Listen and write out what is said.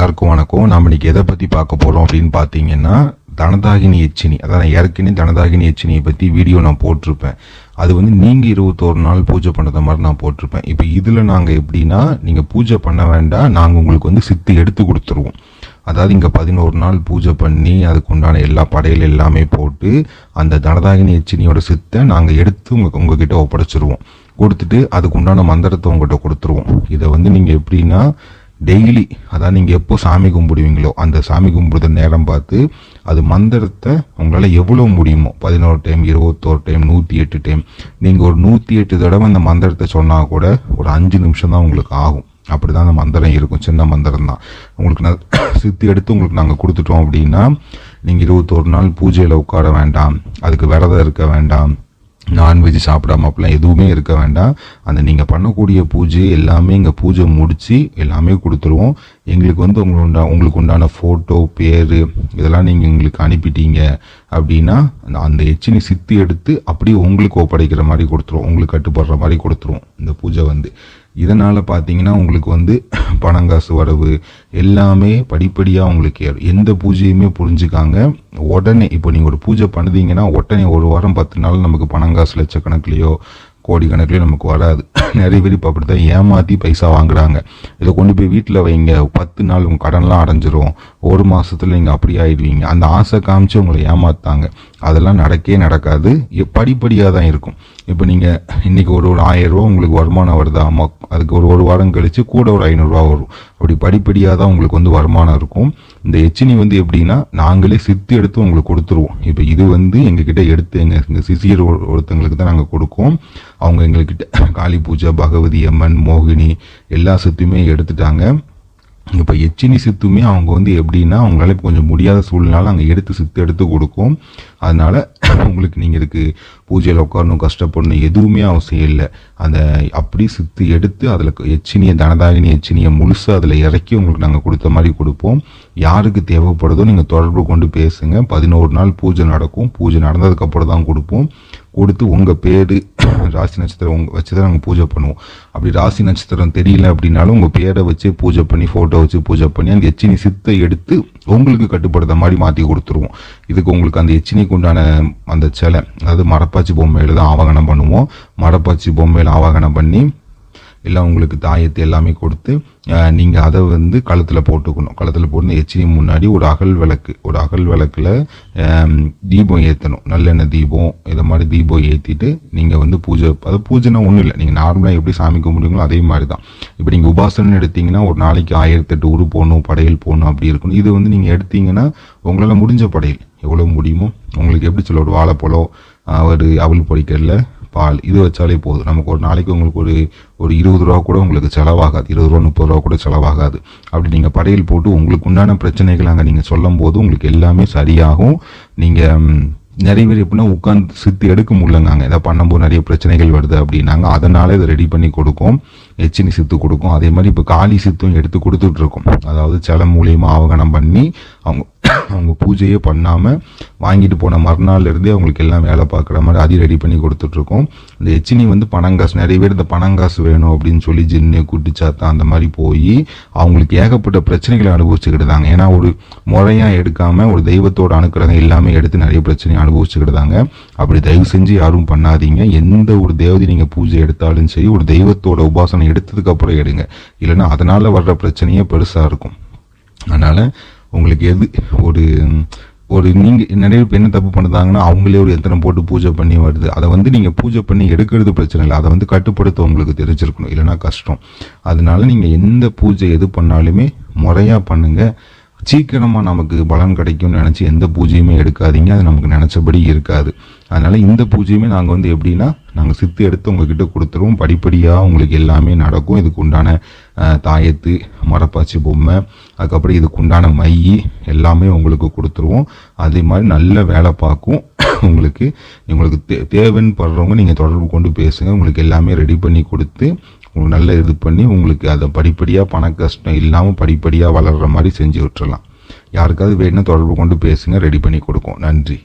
எல்லாருக்கும் வணக்கம். நம்ம இன்னைக்கு எதை பற்றி பார்க்க போகிறோம் அப்படின்னு பார்த்தீங்கன்னா, தனதாகினி எச்சினி. அதான் ஏற்கனவே தனதாகினி எச்சினியை பற்றி வீடியோ நான் போட்டிருப்பேன். அது நீங்கள் 21 நாள் பூஜை பண்ணுற மாதிரி நான் போட்டிருப்பேன். இப்போ இதில் நாங்கள் எப்படின்னா, நீங்கள் பூஜை பண்ண வேண்டாம், நாங்கள் உங்களுக்கு சித்து எடுத்து கொடுத்துருவோம். அதாவது இங்கே 11 நாள் பூஜை பண்ணி அதுக்கு உண்டான எல்லா படையல் எல்லாமே போட்டு அந்த தனதாகினி எச்சினியோட சித்தை நாங்கள் எடுத்து உங்ககிட்ட ஒப்படைச்சிருவோம். கொடுத்துட்டு அதுக்கு உண்டான மந்திரத்தை உங்கள்கிட்ட கொடுத்துருவோம். இதை நீங்கள் எப்படின்னா, டெய்லி அதாவது நீங்கள் எப்போ சாமி கும்பிடுவீங்களோ அந்த சாமி கும்பிடுற நேரம் பார்த்து அது மந்திரத்தை உங்களால் எவ்வளோ முடியுமோ 11 டைம், 21 டைம், 108 டைம், நீங்கள் ஒரு 108 தடவை அந்த மந்திரத்தை சொன்னால் கூட ஒரு 5 நிமிஷம் தான் உங்களுக்கு ஆகும். அப்படி தான் அந்த மந்திரம் இருக்கும். சின்ன மந்திரம் தான். உங்களுக்கு சித்தி எடுத்து உங்களுக்கு நாங்கள் கொடுத்துட்டோம் அப்படின்னா, நீங்கள் 21 நாள் பூஜையில் உட்கார வேண்டாம், அதுக்கு விரதம் இருக்க வேண்டாம், நான்வெஜ் சாப்பிடாம அப்படிலாம் எதுவுமே இருக்க வேண்டாம். அந்த நீங்கள் பண்ணக்கூடிய பூஜை எல்லாமே இங்கே பூஜை முடித்து எல்லாமே கொடுத்துருவோம். எங்களுக்கு உங்களுக்கு உண்டான ஃபோட்டோ, பேர் இதெல்லாம் நீங்கள் எங்களுக்கு அனுப்பிட்டீங்க அப்படின்னா அந்த எச்சினி சித்தி எடுத்து அப்படியே உங்களுக்கு ஒப்படைக்கிற மாதிரி கொடுத்துருவோம். உங்களுக்கு கட்டுப்படுற மாதிரி கொடுத்துருவோம் இந்த பூஜை. இதனால் பார்த்தீங்கன்னா உங்களுக்கு பணங்காசு வரவு எல்லாமே படிப்படியாக உங்களுக்கு ஏறும். எந்த பூஜையுமே புரிஞ்சுக்காங்க. உடனே இப்போ நீங்கள் ஒரு பூஜை பண்ணுதீங்கன்னா உடனே 1 வாரம் 10 நாள் நமக்கு பணங்காசு லட்சக்கணக்கிலையோ கோடி கணக்கிலையோ நமக்கு வராது. நிறைய பேர் இப்போ அப்படி தான் ஏமாற்றி பைசா வாங்குறாங்க. இதை கொண்டு போய் வீட்டில் வைங்க, 10 நாள் உங்கள் கடன்லாம் அடைஞ்சிரும், 1 மாதத்தில் நீங்கள் அப்படி ஆயிடுவீங்க. அந்த ஆசை காமிச்சு உங்களை ஏமாத்தாங்க. அதெல்லாம் நடக்காது. படிப்படியாக தான் இருக்கும். இப்போ நீங்கள் இன்றைக்கி ஒரு 1000 ரூபா உங்களுக்கு வருமானம் வருதா, அதுக்கு ஒரு வாரம் கழித்து கூட ஒரு 500 ரூபா வரும். அப்படி படிப்படியாக தான் உங்களுக்கு வருமானம் இருக்கும். இந்த எச்சினி எப்படின்னா, நாங்களே சித்து எடுத்து உங்களுக்கு கொடுத்துருவோம். இப்போ இது எங்ககிட்ட எடுத்து எங்கள் சிசியர் ஒருத்தங்களுக்கு தான் நாங்கள் கொடுப்போம். அவங்க எங்ககிட்ட காளி பூஜை, பகவதி அம்மன், மோகினி எல்லா சித்துமே எடுத்துட்டாங்க. இப்போ எச்சினி சித்துமே அவங்க எப்படின்னா, அவங்களால கொஞ்சம் முடியாத சூழ்நிலை அங்கே சித்து எடுத்து கொடுக்கும். அதனால உங்களுக்கு நீங்கள் இதுக்கு பூஜையில் உட்காரணும், கஷ்டப்படணும் எதுவுமே அவசியம் இல்லை. அந்த அப்படி சித்து எடுத்து அதில் எச்சினியை, தனதாகினி எச்சினியை முழுசாக அதில் இறக்கி உங்களுக்கு நாங்கள் கொடுத்த மாதிரி கொடுப்போம். யாருக்கு தேவைப்படுதோ நீங்கள் தொடர்பு கொண்டு பேசுங்க. 11 நாள் பூஜை நடக்கும். பூஜை நடந்ததுக்கப்புறம் தான் கொடுப்போம். கொடுத்து உங்கள் பேர், ராசி நட்சத்திரம் வச்சு தான் நாங்கள் பூஜை பண்ணுவோம். அப்படி ராசி நட்சத்திரம் தெரியல அப்படின்னாலும் உங்கள் பேரை வச்சு பூஜை பண்ணி, ஃபோட்டோ வச்சு பூஜை பண்ணி அந்த எச்சினி சித்தை எடுத்து உங்களுக்கு கட்டுப்படுத்த மாதிரி மாற்றி கொடுத்துருவோம். இதுக்கு உங்களுக்கு அந்த எச்சினிக்கு உண்டான அந்த சிலை, அதாவது மரப்பாச்சி பொம்மையில் தான் ஆவாகனம் பண்ணுவோம். மரப்பாச்சி பொம்மையில் ஆவாகனம் பண்ணி எல்லாம் உங்களுக்கு தாயத்தை எல்லாமே கொடுத்து நீங்கள் அதை கழுத்தில் போட்டுக்கணும். கழுத்தில் போட்டு எச்சினி முன்னாடி ஒரு அகல் விளக்கில் தீபம் ஏற்றணும். நல்லெண்ணெய் தீபம் இதை மாதிரி தீபம் ஏற்றிட்டு நீங்கள் பூஜைனா ஒன்றும் இல்லை, நீங்கள் நார்மலாக எப்படி சாமி கும்பிடுங்களோ அதே மாதிரி தான். இப்போ நீங்கள் உபாசனை எடுத்தீங்கன்னா ஒரு நாளைக்கு 1008 உரு போடணும், படையல் போடணும், அப்படி இருக்கணும். இது நீங்கள் எடுத்தீங்கன்னா உங்களால் முடிஞ்ச படையல் எவ்வளோ முடியுமோ, உங்களுக்கு எப்படி சொல்ல, ஒரு வாழைப்பழம், ஒரு அவல் பொடிக்கல்ல, பால், இது வச்சாலே போதும். நமக்கு ஒரு நாளைக்கு உங்களுக்கு ஒரு 20 ரூபா கூட உங்களுக்கு செலவாகாது. 20 ரூபா 30 ரூபா கூட செலவாகாது. அப்படி நீங்கள் படையல் போட்டு உங்களுக்கு உண்டான பிரச்சனைகள் அங்கே நீங்கள் சொல்லும் போது உங்களுக்கு எல்லாமே சரியாகும். நீங்கள் நிறைய பேர் எப்படின்னா உட்காந்து சித்து எடுக்க முடியலங்க, இதை பண்ணும்போது நிறைய பிரச்சனைகள் வருது அப்படின்னாங்க. அதனால இதை ரெடி பண்ணி கொடுக்கும், எச்சினி சித்து கொடுக்கும். அதே மாதிரி இப்போ காளி சித்தும் எடுத்து கொடுத்துட்ருக்கோம். அதாவது சில மூலியமாக ஆவகனம் பண்ணி அவங்க பூஜையே பண்ணாமல் வாங்கிட்டு போன மறுநாள்லேருந்தே அவங்களுக்கு எல்லாம் வேலை பார்க்குற மாதிரி அதையும் ரெடி பண்ணி கொடுத்துட்ருக்கோம். இந்த எச்சினி பணங்காசு, நிறைய பேர் இந்த பணங்காசு வேணும் அப்படின்னு சொல்லி ஜின்னு, குட்டிச்சாத்தா அந்த மாதிரி போய் அவங்களுக்கு ஏகப்பட்ட பிரச்சனைகளை அனுபவிச்சுக்கிட்டுதாங்க. ஏன்னா ஒரு முறையாக எடுக்காமல் ஒரு தெய்வத்தோட அனுக்கிறவங்க எல்லாமே எடுத்து நிறைய பிரச்சனையை அனுபவிச்சுக்கிட்டுதாங்க. அப்படி தயவு செஞ்சு யாரும் பண்ணாதீங்க. எந்த ஒரு தேவதை நீங்கள் பூஜை எடுத்தாலும் சரி, ஒரு தெய்வத்தோட உபாசனை எடுத்ததுக்கப்புறம் எடுங்க. இல்லைன்னா அதனால் வர்ற பிரச்சனையே பெருசாக இருக்கும். அதனால் உங்களுக்கு எது ஒரு நீங்கள் நிறைய பேர் என்ன தப்பு பண்ணுதாங்கன்னா, அவங்களே ஒரு எத்தனை போட்டு பூஜை பண்ணி வருது. அதை நீங்கள் பூஜை பண்ணி எடுக்கிறது பிரச்சனை இல்லை, அதை கட்டுப்படுத்த உங்களுக்கு தெரிஞ்சிருக்கணும், இல்லைன்னா கஷ்டம். அதனால நீங்கள் எந்த பூஜை எது பண்ணாலுமே முறையாக பண்ணுங்கள். சீக்கிரமாக நமக்கு பலன் கிடைக்கும்னு நினச்சி எந்த பூஜையுமே எடுக்காதீங்க, அது நமக்கு நினச்சபடி இருக்காது. அதனால் இந்த பூஜையுமே நாங்கள் எப்படின்னா, நாங்கள் சித்து எடுத்து உங்ககிட்ட கொடுத்துருவோம். படிப்படியாக உங்களுக்கு எல்லாமே நடக்கும். இதுக்கு உண்டான தாயத்து, மரப்பாச்சி பொம்மை, அதுக்கப்புறம் இதுக்கு உண்டான மை எல்லாமே உங்களுக்கு கொடுத்துருவோம். அதே மாதிரி நல்ல வேலை பார்க்கும். உங்களுக்கு தேவைன்னு படுறவங்க நீங்கள் தொடர்பு கொண்டு பேசுங்க. உங்களுக்கு எல்லாமே ரெடி பண்ணி கொடுத்து உங்களுக்கு நல்ல இது பண்ணி உங்களுக்கு அதை படிப்படியாக பண கஷ்டம் இல்லாமல் படிப்படியாக வளர்கிற மாதிரி செஞ்சு விட்டுறலாம். யாருக்காவது வேணும்னா தொடர்பு கொண்டு பேசுங்க, ரெடி பண்ணி கொடுக்கும். நன்றி.